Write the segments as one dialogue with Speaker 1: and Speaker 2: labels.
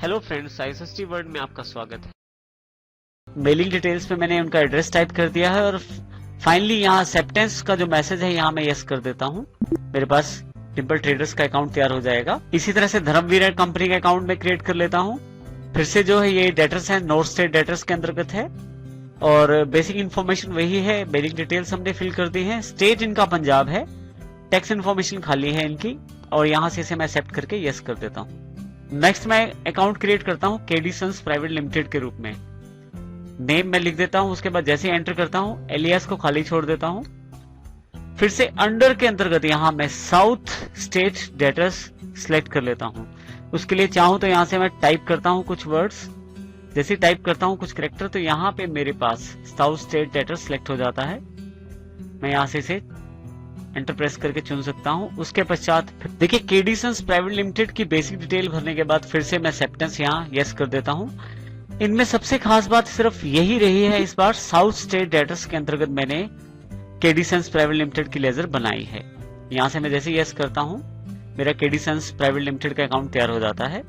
Speaker 1: Hello friends, ISST word में आपका स्वागत है। मेलिंग डिटेल्स पे मैंने उनका एड्रेस टाइप कर दिया है और फाइनली यहाँ एक्सेप्टेंस का जो मैसेज है यहाँ मैं यस कर देता हूँ। मेरे पास डिम्पल ट्रेडर्स का अकाउंट तैयार हो जाएगा। इसी तरह से धर्मवीर कंपनी का अकाउंट में क्रिएट कर लेता हूँ। फिर से जो है ये डेटर्स है नॉर्थ स्टेट डेटर्स के अंतर्गत है और बेसिक इन्फॉर्मेशन वही है। मेलिंग डिटेल्स हमने फिल कर दी है। स्टेट इनका पंजाब है, टैक्स इन्फॉर्मेशन खाली है इनकी और यहाँ से इसे मैं एक्सेप्ट करके यस कर देता हूँ। नेक्स्ट मैं अकाउंट क्रिएट करता हूँ केडी सन्स प्राइवेट लिमिटेड के रूप में। नेम मैं लिख देता हूँ, उसके बाद जैसे एंटर करता हूँ एलियास को खाली छोड़ देता हूँ। फिर से अंडर के अंतर्गत यहाँ मैं साउथ स्टेट डेटर्स सिलेक्ट कर लेता हूँ। उसके लिए चाहूँ तो यहाँ से मैं टाइप करता हूँ कुछ वर्ड्स। जैसे टाइप करता हूँ कुछ कैरेक्टर तो यहाँ पे मेरे पास साउथ स्टेट डेटर्स सिलेक्ट हो जाता है। मैं यहाँ से इसे एंटर प्रेस करके चुन सकता हूं। उसके पश्चात देखिए केडी सन्स प्राइवेट लिमिटेड की बेसिक डिटेल भरने के बाद फिर से मैं एक्सेप्टेंस यहां यस कर देता हूं। इनमें सबसे खास बात सिर्फ यही रही है, इस बार साउथ स्टेट डेटर्स के अंतर्गत मैंने केडी सन्स प्राइवेट लिमिटेड की लेजर बनाई है। यहां से मैं जैसे यस करता हूं मेरा केडी सन्स प्राइवेट लिमिटेड का अकाउंट तैयार हो जाता है।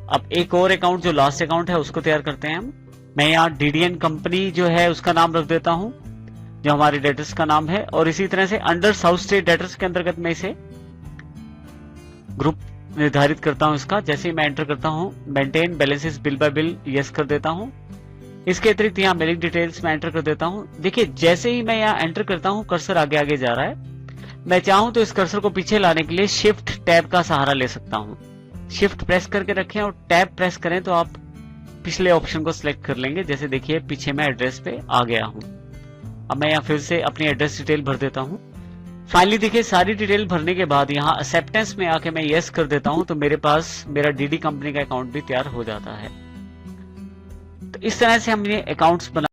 Speaker 1: अब एक और अकाउंट जो लास्ट अकाउंट है उसको तैयार करते हैं हम। मैं यहाँ डीडीएन कंपनी जो है उसका नाम रख देता हूँ जो हमारे डेटर्स का नाम है और इसी तरह से अंडर साउथ स्टेट डेटर्स के अंतर्गत मैं इसे ग्रुप निर्धारित करता हूं इसका। जैसे ही मैं एंटर करता हूं maintain balances bill bye bill yes कर देता हूं। इसके अतिरिक्त यहाँ मेलिंग डिटेल्स में एंटर कर देता हूं। देखिए जैसे ही मैं यहाँ एंटर करता हूं कर्सर आगे आगे जा रहा है। मैं चाहूं तो इस कर्सर को पीछे लाने के लिए शिफ्ट टैब का सहारा ले सकता हूं। शिफ्ट प्रेस करके रखें और टैब प्रेस करें तो आप पिछले ऑप्शन को सिलेक्ट कर लेंगे। जैसे देखिए पीछे मैं एड्रेस पे आ गया हूं। अब मैं यहाँ फिर से अपनी एड्रेस डिटेल भर देता हूँ। फाइनली देखिए सारी डिटेल भरने के बाद यहाँ एक्सेप्टेंस में आके मैं यस कर देता हूँ तो मेरे पास मेरा डीडी कंपनी का अकाउंट भी तैयार हो जाता है। तो इस तरह से हमने अकाउंट्स बना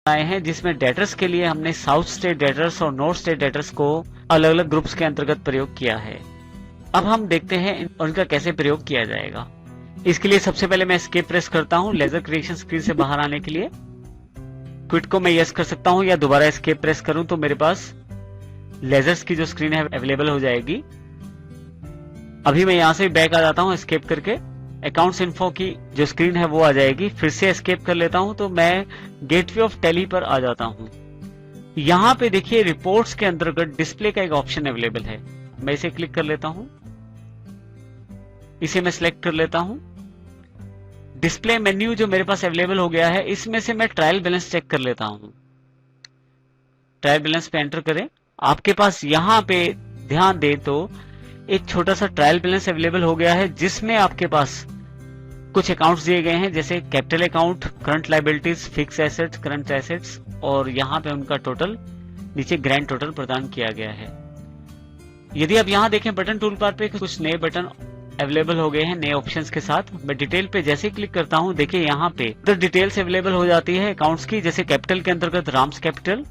Speaker 1: आए हैं जिसमें डेटर्स के लिए हमने साउथ स्टेट डेटर्स और नॉर्थ स्टेट डेटर्स को अलग अलग ग्रुप्स के अंतर्गत प्रयोग किया है। अब हम देखते हैं उनका कैसे प्रयोग किया जाएगा। इसके लिए सबसे पहले मैं एस्केप प्रेस करता हूं लेजर क्रिएशन स्क्रीन से बाहर आने के लिए। क्विट को मैं यस कर सकता हूं या दोबारा एस्केप प्रेस करूं तो मेरे पास लेजर्स की जो स्क्रीन है अवेलेबल हो जाएगी। अभी मैं यहां से बैक आ जाता हूं एस्केप करके। अकाउंट्स इन्फो की जो स्क्रीन है वो आ जाएगी। फिर से एस्केप कर लेता हूं तो मैं गेटवे ऑफ टैली पर आ जाता हूं। यहां पे देखिए रिपोर्ट्स के अंतर्गत डिस्प्ले का एक ऑप्शन अवेलेबल है। मैं इसे क्लिक कर लेता हूं। इसे मैं सिलेक्ट कर लेता हूं। डिस्प्ले मेन्यू जो मेरे पास अवेलेबल हो गया है इसमें से मैं ट्रायल बैलेंस चेक कर लेता हूं। ट्रायल बैलेंस पे एंटर करें। आपके पास यहां पे ध्यान दें तो एक छोटा सा ट्रायल बैलेंस अवेलेबल हो गया है जिसमें आपके पास कुछ अकाउंट्स दिए गए हैं जैसे capital account, current liabilities, fix assets, current assets और यहाँ पे उनका टोटल नीचे ग्रैंड टोटल प्रदान किया गया है। यदि आप यहाँ देखें बटन टूल बार पे कुछ नए बटन अवेलेबल हो गए हैं नए ऑप्शंस के साथ। मैं डिटेल पे जैसे क्लिक करता हूँ देखिए यहाँ पे डिटेल्स अवेलेबल हो जाती है अकाउंट्स की। जैसे कैपिटल के अंतर्गत राम्स कैपिटल,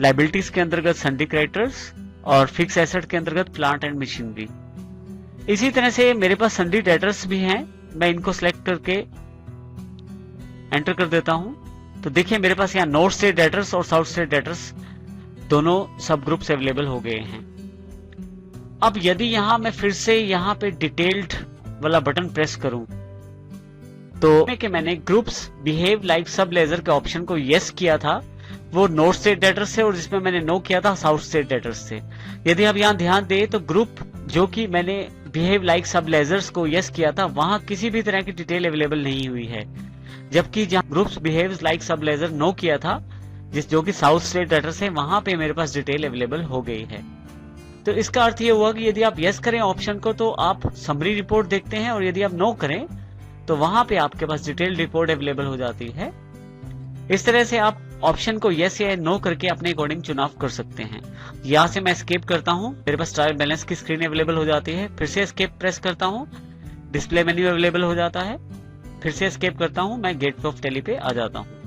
Speaker 1: लायबिलिटीज के अंतर्गत सन्डी क्रेडिटर्स और फिक्स एसेट के अंतर्गत प्लांट एंड मशीनरी। इसी तरह से मेरे पास सन्डी डेटर्स भी हैं। मैं इनको सिलेक्ट करके एंटर कर देता हूं तो देखिए मेरे पास यहाँ नॉर्थ स्टेट डेटर्स और साउथ स्टेट डेटर्स दोनों सब ग्रुप्स अवेलेबल हो गए हैं। अब यदि यहां मैं फिर से यहाँ पे डिटेल्ड वाला बटन प्रेस करूं तो कि मैंने ग्रुप्स बिहेव लाइक सब लेजर के ऑप्शन को यस किया था वो नॉर्थ स्टेट डेटर्स से और जिसमें मैंने नो किया था साउथ स्टेट डेटर्स से। यदि आप यहाँ ध्यान दें तो ग्रुप जो कि मैंने बिहेव लाइक सब लेजर्स को यस किया था वहां किसी भी तरह की डिटेल अवेलेबल नहीं हुई है, जबकि जहां ग्रुप्स बिहेव्स लाइक सब लेजर नो किया था जो कि साउथ स्टेट एड्रेस है, वहां पे मेरे पास डिटेल अवेलेबल हो गई है। तो इसका अर्थ ये हुआ कि यदि आप यस करें ऑप्शन को तो आप समरी रिपोर्ट देखते हैं, और यदि आप नो करें तो वहां पे आपके पास डिटेल्ड रिपोर्ट अवेलेबल हो जाती है। इस तरह से आप ऑप्शन को यस या नो करके अपने अकॉर्डिंग चुनाव कर सकते हैं। यहां से मैं एस्केप करता हूं, मेरे पास ट्रायल बैलेंस की स्क्रीन अवेलेबल हो जाती है। फिर से एस्केप प्रेस करता हूं, डिस्प्ले मेन्यू अवेलेबल हो जाता है। फिर से एस्केप करता हूं, मैं गेटवे ऑफ टेली पे आ जाता हूं।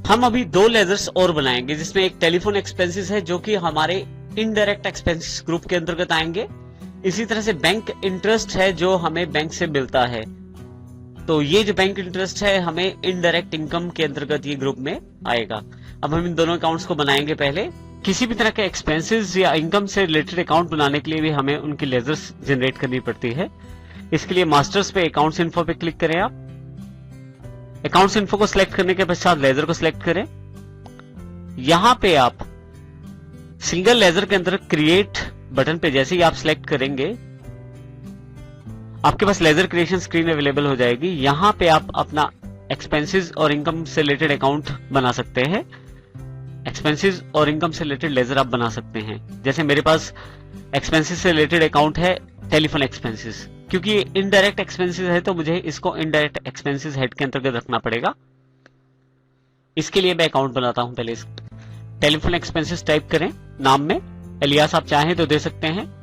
Speaker 1: हम अभी 2 लेजर्स और बनाएंगे, जिसमें एक टेलीफोन एक्सपेंसेस है जो कि हमारे इनडायरेक्ट एक्सपेंसेस ग्रुप के अंतर्गत आएंगे। इसी तरह से बैंक इंटरेस्ट है जो हमें बैंक से मिलता है, तो ये जो बैंक इंटरेस्ट है हमें इनडायरेक्ट इनकम के अंतर्गत ये ग्रुप में आएगा। अब हम इन दोनों अकाउंट्स को बनाएंगे। पहले किसी भी तरह के एक्सपेंसेस या इनकम से रिलेटेड अकाउंट बनाने के लिए भी हमें उनकी लेजर्स जनरेट करनी पड़ती है। इसके लिए मास्टर्स पे अकाउंट्स इन्फो पे क्लिक करें। आप अकाउंट्स इन्फो को सिलेक्ट करने के पश्चात लेजर को सिलेक्ट करें। यहां पे आप सिंगल लेजर के अंदर क्रिएट बटन पे जैसे ही आप सिलेक्ट करेंगे आपके पास लेजर क्रिएशन स्क्रीन अवेलेबल हो जाएगी। यहां पे आप अपना एक्सपेंसेस और इनकम से रिलेटेड अकाउंट बना सकते हैं। एक्सपेंसेस और इनकम से रिलेटेड लेजर आप बना सकते हैं। जैसे मेरे पास एक्सपेंसेस से रिलेटेड अकाउंट है टेलीफोन एक्सपेंसेस, क्योंकि इनडायरेक्ट एक्सपेंसेस है तो मुझे इसको इनडायरेक्ट एक्सपेंसेस हेड के अंतर्गत रखना पड़ेगा। इसके लिए मैं अकाउंट बनाता हूं। पहले टेलीफोन एक्सपेंसेस टाइप करें, नाम में एलियास आप चाहें तो दे सकते हैं।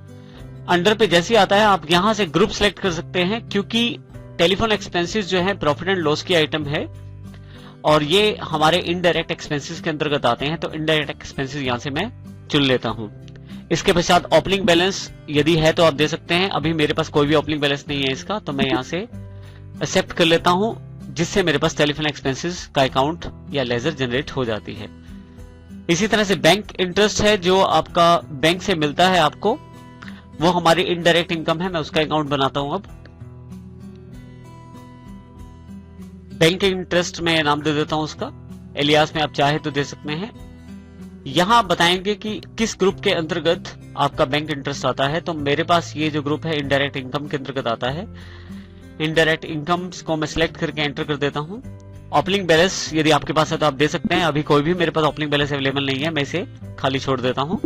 Speaker 1: अंडर पे जैसे आता है आप यहां से ग्रुप सेलेक्ट कर सकते हैं, क्योंकि टेलीफोन एक्सपेंसेस जो है प्रॉफिट एंड लॉस की आइटम है और ये हमारे इनडायरेक्ट एक्सपेंसेस के अंतर्गत आते हैं, तो इनडायरेक्ट एक्सपेंसेस यहां से मैं चुन लेता हूं। इसके पश्चात ओपनिंग बैलेंस यदि है तो आप दे सकते हैं। अभी मेरे पास कोई भी ओपनिंग बैलेंस नहीं है इसका, तो मैं यहां से एक्सेप्ट कर लेता हूं, जिससे मेरे पास टेलीफोन एक्सपेंसेस का अकाउंट या लेजर जनरेट हो जाती है। इसी तरह से बैंक इंटरेस्ट है जो आपका बैंक से मिलता है आपको, वो हमारी इनडायरेक्ट इनकम है, मैं उसका अकाउंट बनाता हूं। अब बैंक इंटरेस्ट में नाम दे देता हूं उसका, एलियास में आप चाहे तो दे सकते हैं। यहां बताएंगे कि किस ग्रुप के अंतर्गत आपका बैंक इंटरेस्ट आता है, तो मेरे पास ये जो ग्रुप है इनडायरेक्ट इनकम के अंतर्गत आता है। इनडायरेक्ट इनकम को मैं सिलेक्ट करके एंटर कर देता हूं। ओपनिंग बैलेंस यदि आपके पास है तो आप दे सकते हैं। अभी कोई भी मेरे पास ओपनिंग बैलेंस अवेलेबल नहीं है, मैं इसे खाली छोड़ देता हूं।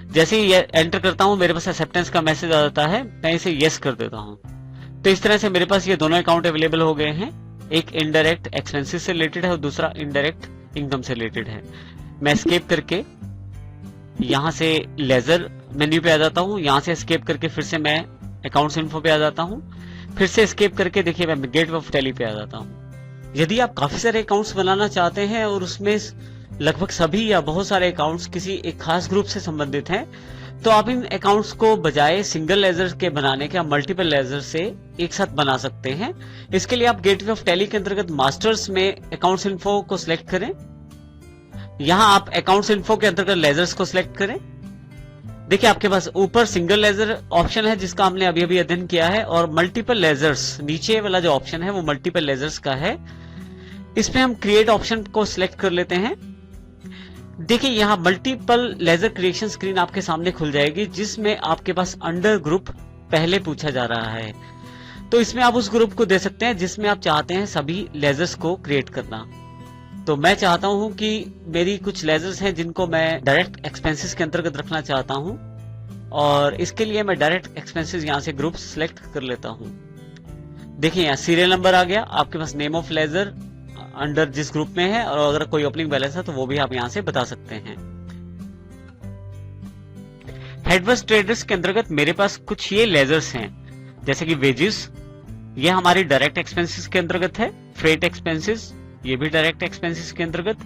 Speaker 1: जैसे ही एंटर करता हूं मेरे पास एक्सेप्टेंस का मैसेज आ जाता है, मैं इसे यस कर देता हूं। तो इस तरह से मेरे पास ये दोनों अकाउंट अवेलेबल हो गए हैं। एक इनडायरेक्ट एक्सपेंसेस से रिलेटेड है और दूसरा इनडायरेक्ट इनकम से रिलेटेड है। मैं एस्केप करके यहां से लेजर मेन्यू पे आ जाता हूं। यहां से एस्केप करके फिर से मैं अकाउंट्स इन्फो पे आ जाता हूं। फिर से एस्केप करके देखिए मैं गेटवे ऑफ टेली पे आ जाता हूं। यदि आप काफी सारे अकाउंट्स बनाना चाहते हैं और उसमें लगभग सभी या बहुत सारे अकाउंट्स किसी एक खास ग्रुप से संबंधित हैं, तो आप इन अकाउंट्स को बजाय सिंगल लेजर के बनाने के मल्टीपल लेजर से एक साथ बना सकते हैं। इसके लिए आप गेटवे ऑफ टेली के अंतर्गत मास्टर्स में अकाउंट्स इन्फो को सिलेक्ट करें। यहां आप अकाउंट्स इन्फो के अंतर्गत लेजर्स को सिलेक्ट करें। देखिए आपके पास ऊपर सिंगल लेजर ऑप्शन है जिसका हमने अभी अभी अध्ययन किया है, और मल्टीपल लेजर्स नीचे वाला जो ऑप्शन है वो मल्टीपल लेजर्स का है। इसमें हम क्रिएट ऑप्शन को सिलेक्ट कर लेते हैं। देखिए यहाँ मल्टीपल लेजर क्रिएशन स्क्रीन आपके सामने खुल जाएगी, जिसमें आपके पास अंडर ग्रुप पहले पूछा जा रहा है। तो इसमें आप उस ग्रुप को दे सकते हैं जिसमें आप चाहते हैं सभी लेजर्स को क्रिएट करना। तो मैं चाहता हूं कि मेरी कुछ लेजर्स हैं जिनको मैं डायरेक्ट एक्सपेंसेस के अंतर्गत रखना चाहता हूं, और इसके लिए मैं डायरेक्ट एक्सपेंसेस यहां से ग्रुप सिलेक्ट कर लेता हूं। देखिए यहाँ सीरियल नंबर आ गया, आपके पास नेम ऑफ लेजर अंडर जिस ग्रुप में है, और अगर कोई ओपनिंग बैलेंस है तो वो भी आप यहां से बता सकते हैं। हेडवर्स ट्रेडर्स के अंतर्गत मेरे पास कुछ ये लेजर्स हैं, जैसे कि वेजेस, ये हमारी डायरेक्ट एक्सपेंसेस के अंतर्गत है। फ्रेट एक्सपेंसेस, ये भी डायरेक्ट एक्सपेंसेस के अंतर्गत।